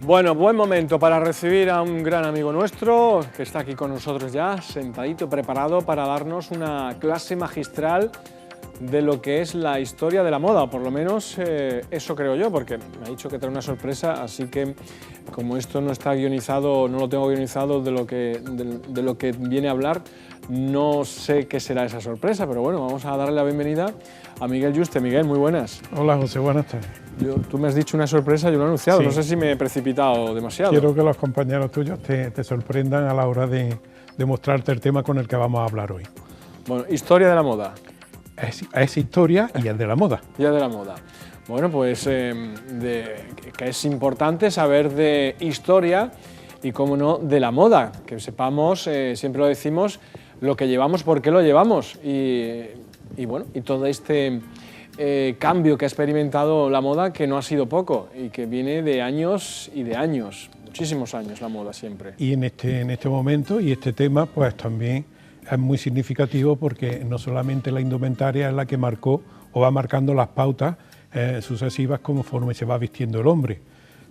Bueno, buen momento para recibir a un gran amigo nuestro que está aquí con nosotros ya, sentadito, preparado para darnos una clase magistral de lo que es la historia de la moda, o por lo menos eso creo yo, porque me ha dicho que trae una sorpresa, así que como esto no está guionizado, no lo tengo guionizado de lo que viene a hablar, no sé qué será esa sorpresa, pero bueno, vamos a darle la bienvenida a Miguel Yuste. Miguel, muy buenas. Hola José, buenas tardes. Tú me has dicho una sorpresa, yo lo he anunciado, Sí. No sé si me he precipitado demasiado. Quiero que los compañeros tuyos te sorprendan a la hora de mostrarte el tema con el que vamos a hablar hoy. Bueno, historia de la moda. Es historia y es de la moda. Ya de la moda. Bueno, pues que es importante saber de historia y, cómo no, de la moda, que sepamos, siempre lo decimos, lo que llevamos, por qué lo llevamos y bueno, y todo este cambio que ha experimentado la moda, que no ha sido poco y que viene de años y de años, muchísimos años la moda siempre. Y en este momento y este tema pues también es muy significativo porque no solamente la indumentaria es la que marcó o va marcando las pautas sucesivas conforme se va vistiendo el hombre,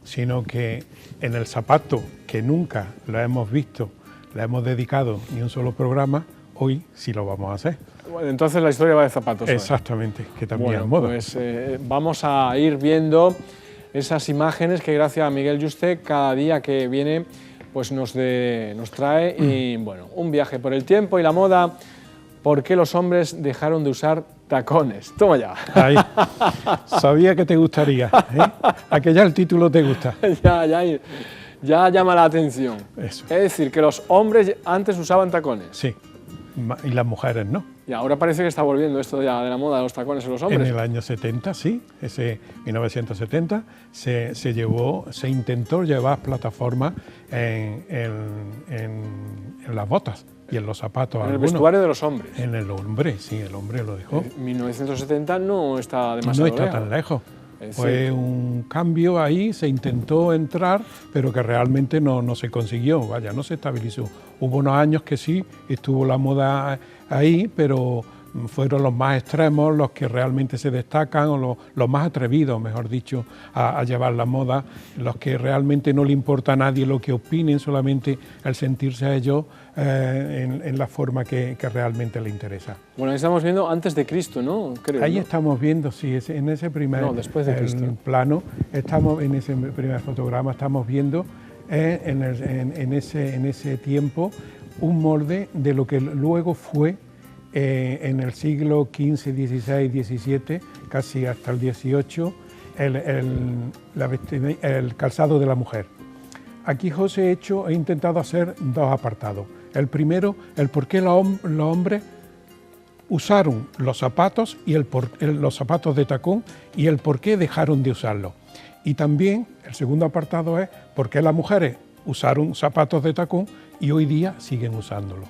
sino que en el zapato, que nunca lo hemos visto, le hemos dedicado ni un solo programa, hoy sí lo vamos a hacer. Bueno, entonces la historia va de zapatos. Exactamente, que también bueno, es moda. Pues vamos a ir viendo esas imágenes que gracias a Miguel Yuste cada día que viene pues nos trae y bueno, un viaje por el tiempo y la moda. ¿Por qué los hombres dejaron de usar tacones? Toma ya. Ahí. Sabía que te gustaría, ¿eh? ¿A que ya el título te gusta? ya llama la atención. Eso. Es decir, que los hombres antes usaban tacones. Sí, y las mujeres no. Y ahora parece que está volviendo esto ya de la moda de los tacones en los hombres. En el año 70, sí, ese 1970, se intentó llevar plataformas en las botas y en los zapatos. En el vestuario de los hombres. En el hombre, sí, el hombre lo dejó. 1970 no está demasiado lejos. No está tan lejos. Fue un cambio ahí, se intentó entrar, pero que realmente no se consiguió, vaya, no se estabilizó. Hubo unos años que sí, estuvo la moda ahí, pero fueron los más extremos los que realmente se destacan, o los más atrevidos, mejor dicho, a llevar la moda, los que realmente no le importa a nadie lo que opinen, solamente el sentirse a ellos en la forma que realmente le interesa. Bueno, ahí estamos viendo antes de Cristo, ¿no? Creo, ahí ¿no? Estamos viendo, sí, en ese primer después de Cristo. plano, en ese primer fotograma, estamos viendo en ese tiempo un molde de lo que luego fue en el siglo XV, XVI, XVII, casi hasta el XVIII, el calzado de la mujer. Aquí José he intentado hacer dos apartados. El primero, el por qué los hombres usaron los zapatos y los zapatos de tacón y el por qué dejaron de usarlos. Y también el segundo apartado es por qué las mujeres usaron zapatos de tacón y hoy día siguen usándolos.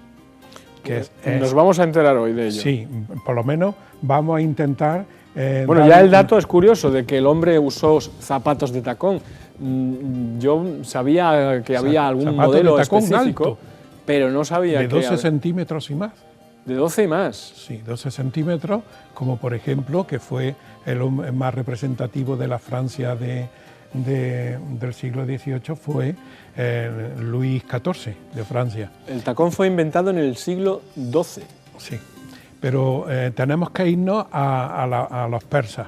Nos vamos a enterar hoy de ello. Sí, por lo menos vamos a intentar... bueno, ya el dato es curioso de que el hombre usó zapatos de tacón. Yo sabía que había algún modelo de tacón específico, alto, pero no sabía de 12 centímetros y más. ¿De 12 y más? Sí, 12 centímetros, como por ejemplo, que fue el hombre más representativo de la Francia del siglo XVIII, fue Luis XIV de Francia. El tacón fue inventado en el siglo XII. Sí, pero tenemos que irnos a los persas.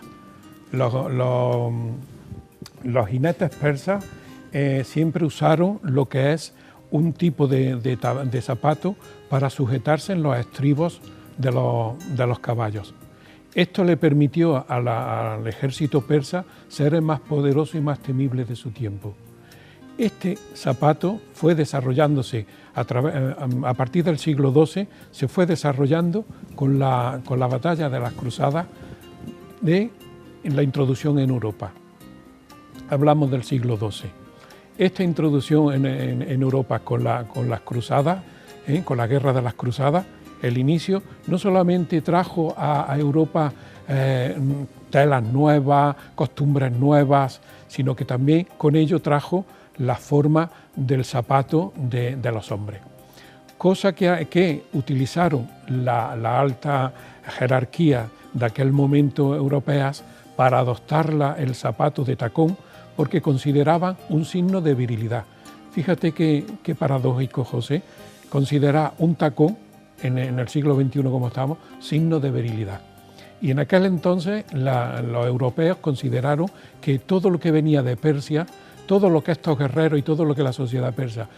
Los jinetes persas siempre usaron lo que es un tipo de zapato para sujetarse en los estribos de los caballos. Esto le permitió al ejército persa ser el más poderoso y más temible de su tiempo. Este zapato fue desarrollándose a partir del siglo XII, se fue desarrollando con la batalla de las cruzadas en la introducción en Europa. Hablamos del siglo XII. Esta introducción en Europa con las cruzadas, con la guerra de las cruzadas, el inicio no solamente trajo a Europa telas nuevas, costumbres nuevas, sino que también con ello trajo la forma del zapato de los hombres. Cosa que utilizaron la alta jerarquía de aquel momento europeas para adoptar el zapato de tacón porque consideraban un signo de virilidad. Fíjate qué paradójico, José, considerar un tacón en el siglo XXI como estamos, signo de virilidad. Y en aquel entonces los europeos consideraron que todo lo que venía de Persia, todo lo que estos guerreros y todo lo que la sociedad persa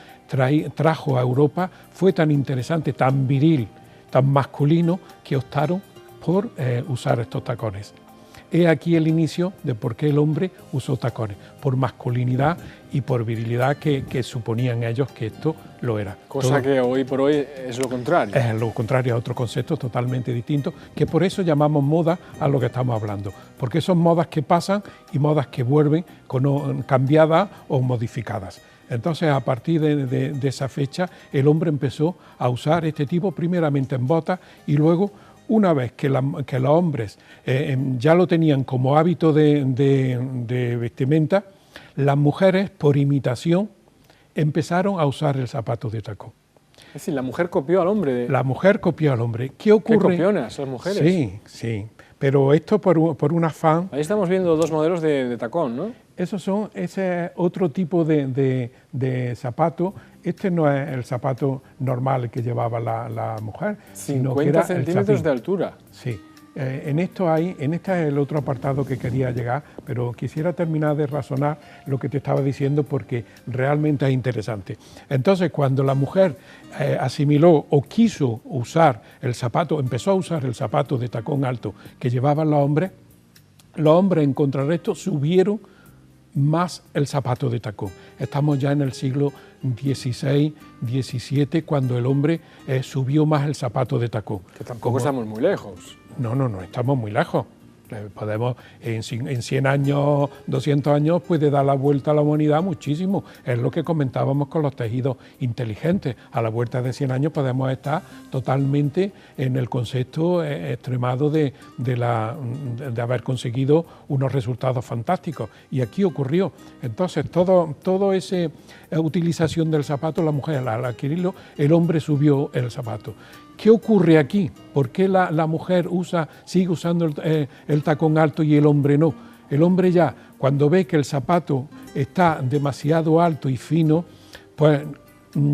trajo a Europa fue tan interesante, tan viril, tan masculino, que optaron por usar estos tacones. He aquí el inicio de por qué el hombre usó tacones, por masculinidad y por virilidad que suponían ellos que esto lo era. Cosa que hoy por hoy es lo contrario. Es lo contrario, a otro concepto totalmente distinto, que por eso llamamos moda a lo que estamos hablando, porque son modas que pasan y modas que vuelven cambiadas o modificadas. Entonces, a partir de esa fecha, el hombre empezó a usar este tipo, primeramente en botas, y luego, una vez que los hombres ya lo tenían como hábito de vestimenta, las mujeres, por imitación, empezaron a usar el zapato de tacón. Es decir, la mujer copió al hombre. La mujer copió al hombre. ¿Qué ocurre? ¿Qué copionas las mujeres? Sí, sí. Pero esto por un afán. Ahí estamos viendo dos modelos de tacón, ¿no? Ese es otro tipo de zapato. Este no es el zapato normal que llevaba la mujer. 50 centímetros de altura. Sí. Este es el otro apartado que quería llegar, pero quisiera terminar de razonar lo que te estaba diciendo porque realmente es interesante. Entonces, cuando la mujer asimiló o quiso usar el zapato, empezó a usar el zapato de tacón alto que llevaban los hombres en contrarresto subieron más el zapato de tacón. Estamos ya en el siglo XVI, XVII, cuando el hombre subió más el zapato de tacón. Que tampoco estamos muy lejos. No estamos muy lejos. Podemos, en 100 años, 200 años, puede dar la vuelta a la humanidad muchísimo. Es lo que comentábamos con los tejidos inteligentes. A la vuelta de 100 años podemos estar totalmente en el concepto extremado de haber conseguido unos resultados fantásticos. Y aquí ocurrió. Entonces, todo esa utilización del zapato, la mujer al adquirirlo, el hombre subió el zapato. ¿Qué ocurre aquí? ¿Por qué la mujer sigue usando el tacón alto y el hombre no? El hombre ya, cuando ve que el zapato está demasiado alto y fino, pues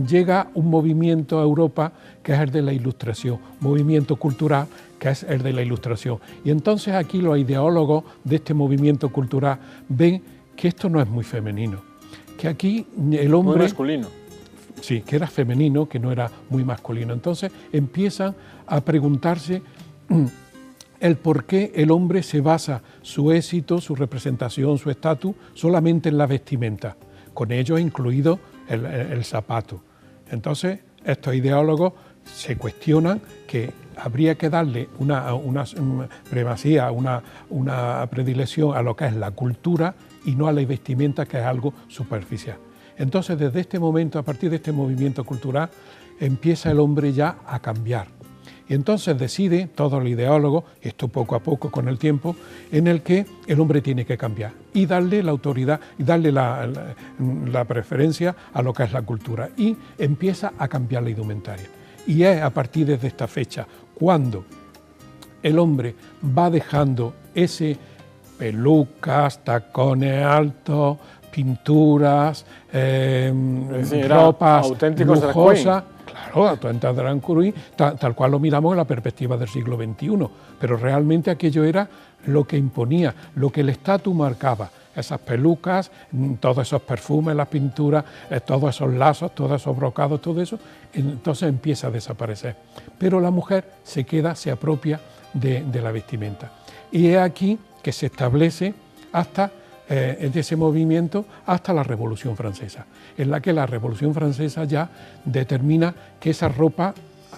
llega un movimiento a Europa que es el de la Ilustración, movimiento cultural que es el de la Ilustración. Y entonces aquí los ideólogos de este movimiento cultural ven que esto no es muy femenino, que aquí el hombre... Muy masculino. Sí, que era femenino, que no era muy masculino. Entonces empiezan a preguntarse el por qué el hombre se basa su éxito, su representación, su estatus, solamente en la vestimenta, con ello incluido el zapato. Entonces estos ideólogos se cuestionan que habría que darle una primacía, una predilección a lo que es la cultura y no a la vestimenta, que es algo superficial. Entonces, desde este momento, a partir de este movimiento cultural, empieza el hombre ya a cambiar. Y entonces decide todo el ideólogo, esto poco a poco con el tiempo, en el que el hombre tiene que cambiar y darle la autoridad y darle la preferencia a lo que es la cultura. Y empieza a cambiar la indumentaria. Y es a partir de esta fecha cuando el hombre va dejando ese pelucas, tacones altos, pinturas, ropas lujosas, claro, auténticas drag queen, tal cual lo miramos en la perspectiva del siglo XXI, pero realmente aquello era lo que imponía, lo que el estatus marcaba, esas pelucas, todos esos perfumes, las pinturas, todos esos lazos, todos esos brocados, todo eso, entonces empieza a desaparecer. Pero la mujer se apropia de la vestimenta. Y es aquí que se establece hasta de ese movimiento hasta la Revolución Francesa, en la que la Revolución Francesa ya determina que esa ropa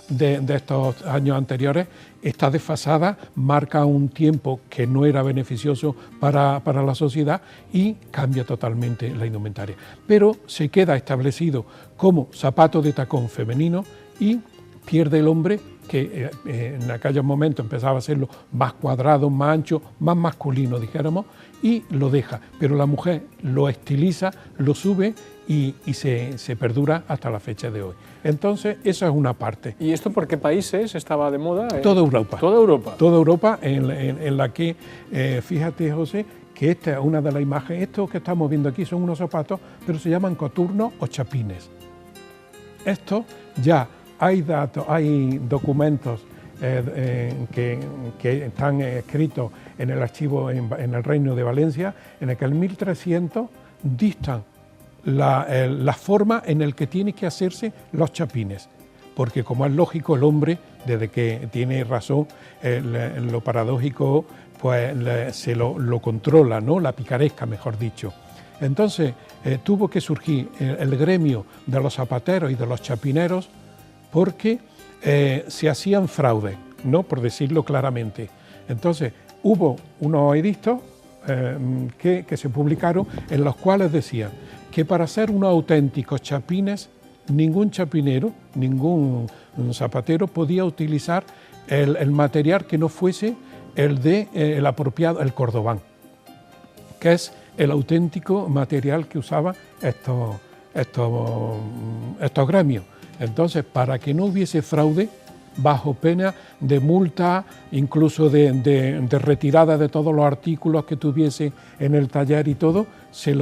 de estos años anteriores está desfasada, marca un tiempo que no era beneficioso para la sociedad y cambia totalmente la indumentaria. Pero se queda establecido como zapato de tacón femenino y pierde el hombre, que en aquellos momentos empezaba a serlo más cuadrado, más ancho, más masculino, dijéramos, y lo deja. Pero la mujer lo estiliza, lo sube y se perdura hasta la fecha de hoy. Entonces, esa es una parte. ¿Y esto por qué países estaba de moda? Toda Europa. Toda Europa. Toda Europa, en la que, fíjate, José, que esta es una de las imágenes. Estos que estamos viendo aquí son unos zapatos, pero se llaman coturnos o chapines. Estos ya hay datos, hay documentos que están escritos en el archivo en el Reino de Valencia, en el que en 1300 dictan la forma en la que tienen que hacerse los chapines, porque como es lógico, el hombre, desde que tiene razón, lo paradójico pues se lo controla, ¿no? La picaresca, mejor dicho. Entonces tuvo que surgir el gremio de los zapateros y de los chapineros, porque se hacían fraudes, ¿no? Por decirlo claramente. Entonces hubo unos edictos que se publicaron, en los cuales decían que para hacer unos auténticos chapines, ningún chapinero, ningún zapatero podía utilizar el material que no fuese el apropiado, el cordobán, que es el auténtico material que usaban estos gremios. Entonces, para que no hubiese fraude, bajo pena de multa, incluso de retirada de todos los artículos que tuviese en el taller y todo, se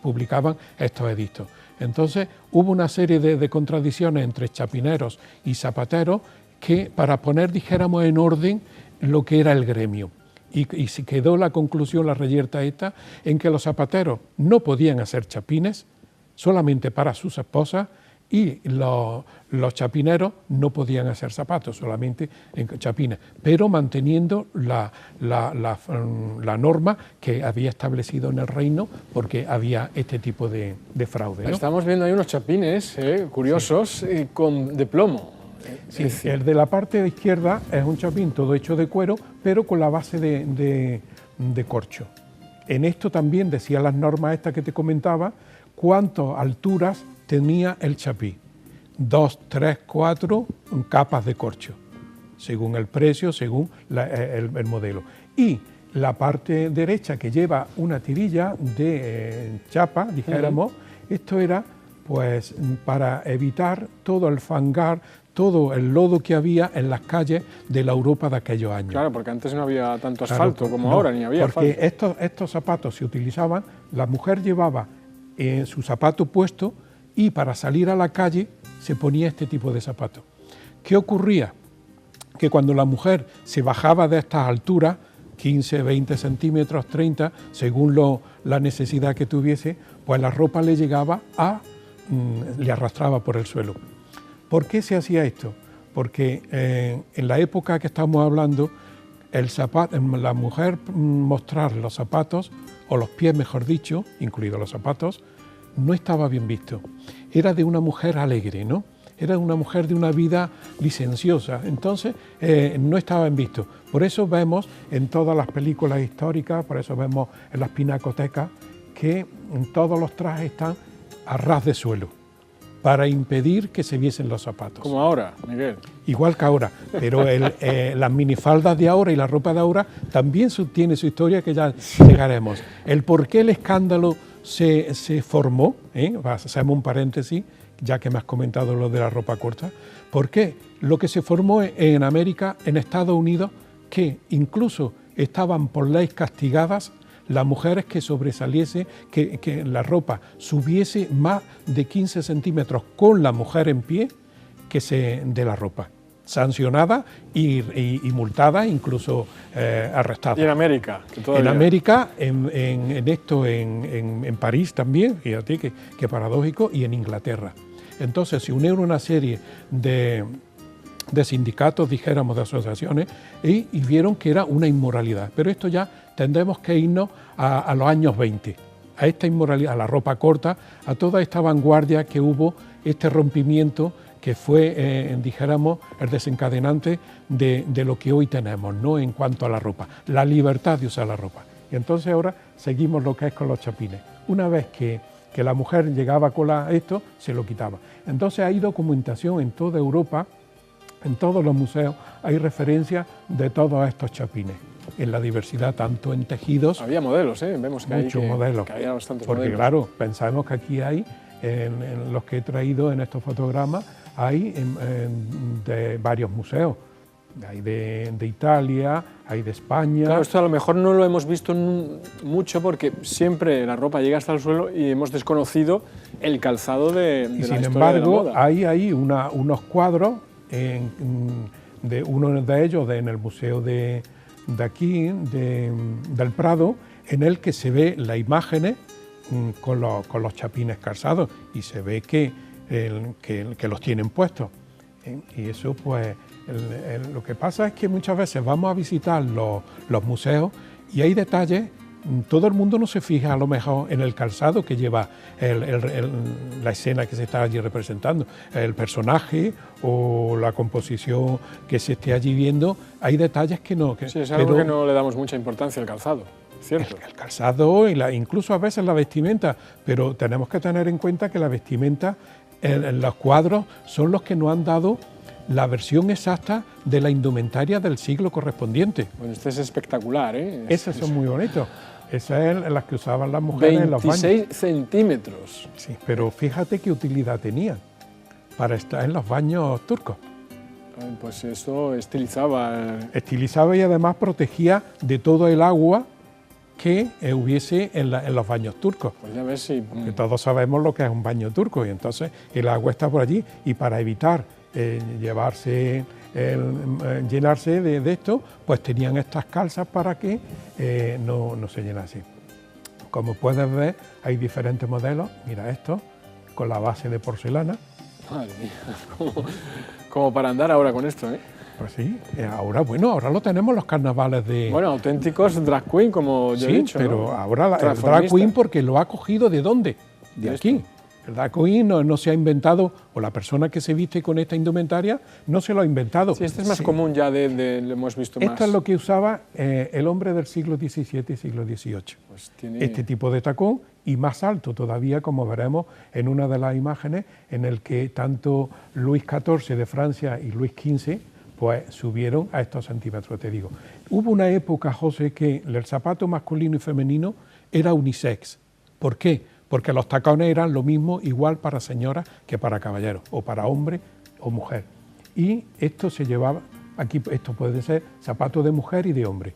publicaban estos edictos. Entonces, hubo una serie de contradicciones entre chapineros y zapateros que, para poner, dijéramos, en orden lo que era el gremio. Y se quedó la conclusión, la reyerta esta, en que los zapateros no podían hacer chapines solamente para sus esposas, y los chapineros no podían hacer zapatos, solamente en chapines, pero manteniendo la norma que había establecido en el reino, porque había este tipo de fraude, ¿no? Estamos viendo ahí unos chapines curiosos, sí, de plomo. Sí, el de la parte de izquierda es un chapín todo hecho de cuero, pero con la base de corcho. En esto también decían las normas estas que te comentaba, cuántas alturas tenía el chapí: 2, 3, 4 capas de corcho, según el precio, según el modelo. Y la parte derecha, que lleva una tirilla de chapa, dijéramos, esto era pues para evitar todo el fangar, todo el lodo que había en las calles de la Europa de aquellos años. Claro, porque antes no había tanto asfalto como ahora, ni había asfalto. Porque estos zapatos se utilizaban, la mujer llevaba su zapato puesto, y para salir a la calle se ponía este tipo de zapatos. ¿Qué ocurría? Que cuando la mujer se bajaba de estas alturas, 15, 20 centímetros, 30, según la necesidad que tuviese, pues la ropa le llegaba le arrastraba por el suelo. ¿Por qué se hacía esto? Porque en la época que estamos hablando, la mujer mostrar los zapatos, o los pies mejor dicho, incluidos los zapatos, no estaba bien visto. Era de una mujer alegre, ¿no? Era una mujer de una vida licenciosa, entonces no estaba bien visto. Por eso vemos en todas las películas históricas, por eso vemos en las pinacotecas, que todos los trajes están a ras de suelo, para impedir que se viesen los zapatos. Como ahora, Miguel. Igual que ahora, pero las minifaldas de ahora y la ropa de ahora también tiene su historia, que ya llegaremos. El por qué el escándalo se formó, hacemos un paréntesis, ya que me has comentado lo de la ropa corta. ¿Por qué? Lo que se formó en América, en Estados Unidos, que incluso estaban por ley castigadas las mujeres que sobresaliese, que la ropa subiese más de 15 centímetros con la mujer en pie de la ropa. Sancionada y multada, incluso arrestada. Y en América. En América, en París también, fíjate que paradójico, y en Inglaterra. Entonces se unieron una serie de sindicatos, dijéramos, de asociaciones, y vieron que era una inmoralidad. Pero esto ya tendremos que irnos a los años 20, a esta inmoralidad, a la ropa corta, a toda esta vanguardia que hubo, este rompimiento que fue, dijéramos, el desencadenante de lo que hoy tenemos, ¿no?, en cuanto a la ropa, la libertad de usar la ropa. Y entonces ahora seguimos lo que es con los chapines. Una vez que la mujer llegaba con esto, se lo quitaba. Entonces hay documentación en toda Europa, en todos los museos, hay referencias de todos estos chapines, en la diversidad, tanto en tejidos... Había modelos, vemos que muchos modelos. Que había bastantes porque, modelos. Claro, pensamos que aquí hay, en los que he traído en estos fotogramas, hay de varios museos. Hay de Italia, hay de España. Claro, esto a lo mejor no lo hemos visto mucho porque siempre la ropa llega hasta el suelo y hemos desconocido el calzado de la Sin historia embargo, de la moda. hay ahí unos cuadros, de uno de ellos en el museo de aquí, del Prado, en el que se ve las imágenes con los chapines calzados y se ve que los tienen puestos. Y eso, pues, lo que pasa es que muchas veces vamos a visitar los museos y hay detalles. Todo el mundo no se fija a lo mejor en el calzado que lleva la escena que se está allí representando, el personaje o la composición que se esté allí viendo. Hay detalles que no. Sí, es algo que no le damos mucha importancia al calzado, ¿cierto? El calzado y incluso a veces la vestimenta, pero tenemos que tener en cuenta que la vestimenta en los cuadros son los que nos han dado la versión exacta de la indumentaria del siglo correspondiente. Bueno, este es espectacular, ¿eh? Esas son muy bonitos. Esas son las que usaban las mujeres en los baños. 26 centímetros. Sí, pero fíjate qué utilidad tenían para estar en los baños turcos. Pues eso estilizaba. Estilizaba y además protegía de todo el agua que hubiese en los baños turcos. Pues ya ves si... Que todos sabemos lo que es un baño turco y entonces el agua está por allí y para evitar llenarse de esto, pues tenían estas calzas para que no se llenase. Como puedes ver, hay diferentes modelos. Mira esto, con la base de porcelana. Madre mía, como para andar ahora con esto, ¿eh? Pues sí, ahora lo tenemos los carnavales de... Bueno, auténticos drag queen, como yo he dicho, pero ¿no? ahora el drag queen porque lo ha cogido ¿de dónde? De aquí. El drag queen no se ha inventado, o la persona que se viste con esta indumentaria no se lo ha inventado. Sí, este es más común ya, lo hemos visto más. Esto es lo que usaba el hombre del siglo XVII y siglo XVIII. Pues tiene... Este tipo de tacón y más alto todavía, como veremos en una de las imágenes, en el que tanto Luis XIV de Francia y Luis XV pues subieron a estos centímetros, te digo. Hubo una época, José, que el zapato masculino y femenino era unisex. ¿Por qué? Porque los tacones eran lo mismo, igual para señoras que para caballeros, o para hombre o mujer. Y esto se llevaba, aquí esto puede ser zapato de mujer y de hombre.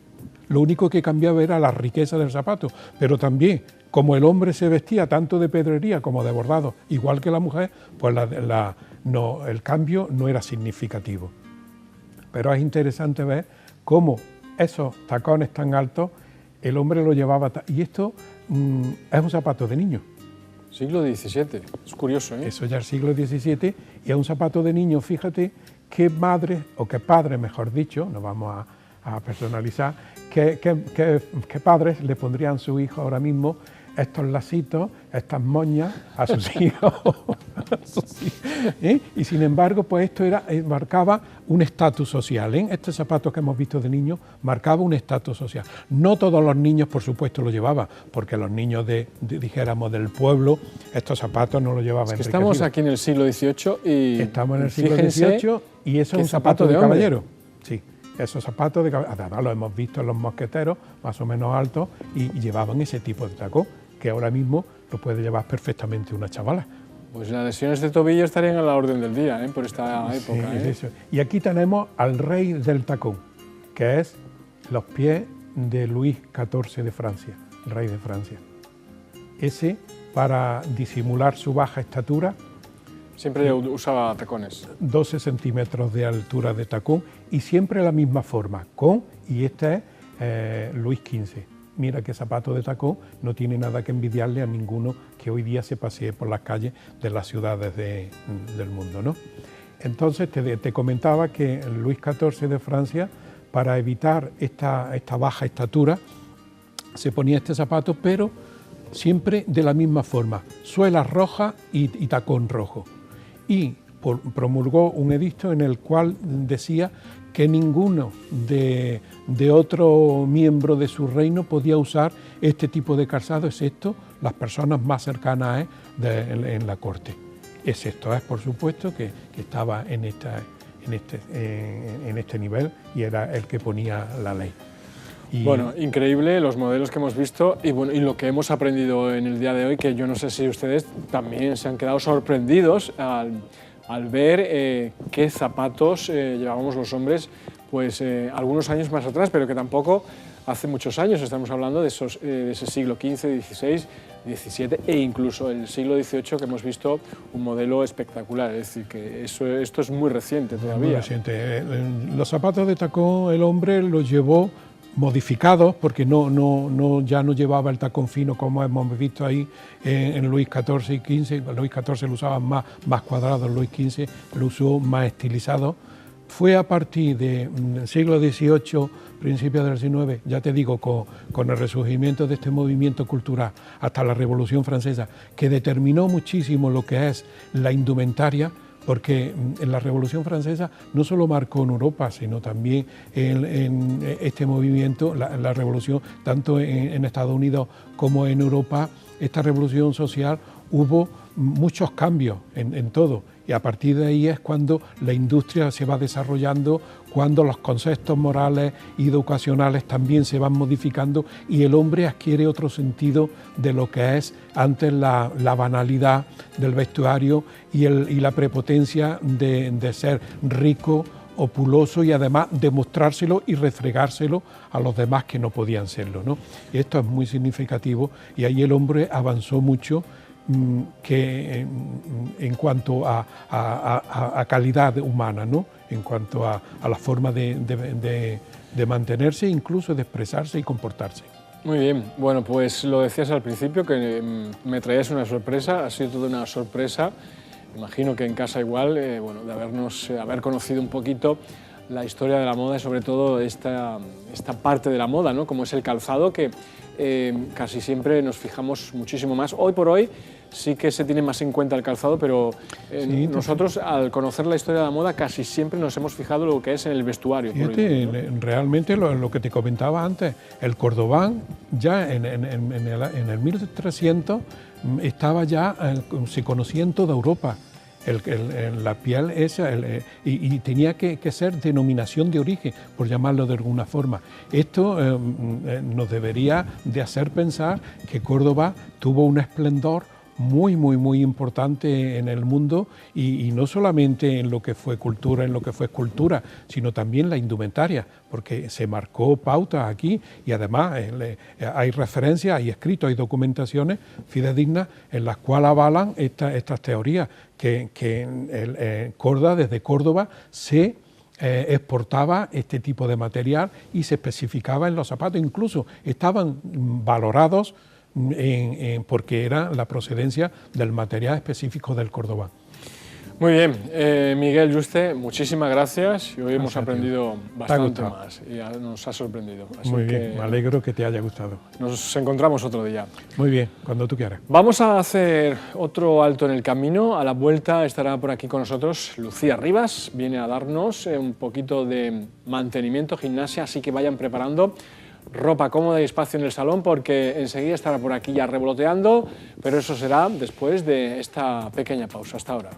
Lo único que cambiaba era la riqueza del zapato, pero también, como el hombre se vestía tanto de pedrería como de bordado, igual que la mujer, pues el cambio no era significativo. Pero es interesante ver cómo esos tacones tan altos el hombre lo llevaba. Y esto es un zapato de niño. Siglo XVII, es curioso, ¿eh? Eso ya es siglo XVII y es un zapato de niño. Fíjate qué madre, o qué padre, mejor dicho, no vamos a personalizar, qué padres le pondrían a su hijo ahora mismo estos lacitos, estas moñas a sus hijos. Y sin embargo, pues esto marcaba un estatus social. Estos zapatos que hemos visto de niños marcaba un estatus social. No todos los niños, por supuesto, lo llevaban, porque los niños dijéramos, del pueblo, estos zapatos no los llevaban. Es que estamos aquí en el siglo XVIII y... Estamos en el siglo XVIII y eso es un zapato de caballero. Sí. Esos zapatos, además los hemos visto en los mosqueteros, más o menos altos, y llevaban ese tipo de tacón, que ahora mismo lo puede llevar perfectamente una chavala. Pues las lesiones de tobillo estarían a la orden del día, por esta época. Sí, eso. Y aquí tenemos al rey del tacón, que es los pies de Luis XIV de Francia, el rey de Francia. Ese, para disimular su baja estatura, siempre usaba tacones. 12 centímetros de altura de tacón y siempre la misma forma, y este es Luis XV. Mira qué zapato de tacón, no tiene nada que envidiarle a ninguno que hoy día se pasee por las calles de las ciudades del mundo, ¿no? Entonces te comentaba que Luis XIV de Francia, para evitar esta baja estatura, se ponía este zapato, pero siempre de la misma forma, suela roja y tacón rojo. Y promulgó un edicto en el cual decía que ninguno de otro miembro de su reino podía usar este tipo de calzado, excepto las personas más cercanas en la corte. Excepto, por supuesto, que estaba en este nivel y era el que ponía la ley. Bueno, increíble los modelos que hemos visto y lo que hemos aprendido en el día de hoy, que yo no sé si ustedes también se han quedado sorprendidos al ver qué zapatos llevábamos los hombres pues algunos años más atrás, pero que tampoco hace muchos años. Estamos hablando de ese siglo XV, XVI, XVII e incluso el siglo XVIII, que hemos visto un modelo espectacular. Es decir, que esto es muy reciente todavía. Muy reciente. Los zapatos de tacón el hombre los llevó modificados, porque ya no llevaba el tacón fino como hemos visto ahí en Luis XIV y XV. Luis XIV lo usaban más cuadrado, Luis XV lo usó más estilizado. Fue a partir del siglo XVIII, principios del XIX, ya te digo, con el resurgimiento de este movimiento cultural hasta la Revolución Francesa, que determinó muchísimo lo que es la indumentaria, porque en la Revolución Francesa no solo marcó en Europa, sino también en este movimiento, la revolución, tanto en Estados Unidos como en Europa, esta revolución social, hubo muchos cambios en todo. Y a partir de ahí es cuando la industria se va desarrollando, cuando los conceptos morales y educacionales también se van modificando y el hombre adquiere otro sentido de lo que es antes la banalidad del vestuario y la prepotencia de ser rico, opuloso y además demostrárselo y refregárselo a los demás que no podían serlo, ¿no? Y esto es muy significativo y ahí el hombre avanzó mucho, que en cuanto a calidad humana, ¿no? En cuanto a la forma de mantenerse, incluso de expresarse y comportarse. Muy bien, bueno, pues lo decías al principio, que me traías una sorpresa, ha sido toda una sorpresa. Imagino que en casa igual, bueno, de haber conocido un poquito la historia de la moda y sobre todo esta parte de la moda, ¿no? Como es el calzado, que casi siempre nos fijamos muchísimo más. Hoy por hoy sí que se tiene más en cuenta el calzado, pero sí, nosotros al conocer la historia de la moda casi siempre nos hemos fijado lo que es en el vestuario. Fíjate, realmente lo que te comentaba antes, el cordobán ya en el 1300 estaba ya, se conocía en toda Europa. La piel esa, y tenía que ser denominación de origen, por llamarlo de alguna forma. Esto nos debería de hacer pensar que Córdoba tuvo un esplendor muy importante en el mundo y no solamente en lo que fue cultura, en lo que fue escultura, sino también la indumentaria, porque se marcó pauta aquí y además hay referencias, hay escritos, hay documentaciones fidedignas en las cuales avalan estas teorías, que Córdoba, desde Córdoba se exportaba este tipo de material y se especificaba en los zapatos, incluso estaban valorados porque era la procedencia del material específico del cordobán. Muy bien, Miguel Yuste, muchísimas gracias y hoy hemos aprendido bastante más y nos ha sorprendido. Así muy bien, me alegro que te haya gustado. Nos encontramos otro día. Muy bien, cuando tú quieras. Vamos a hacer otro alto en el camino. A la vuelta estará por aquí con nosotros Lucía Rivas, viene a darnos un poquito de mantenimiento, gimnasia, así que vayan preparando ropa cómoda y espacio en el salón porque enseguida estará por aquí ya revoloteando, pero eso será después de esta pequeña pausa. Hasta ahora.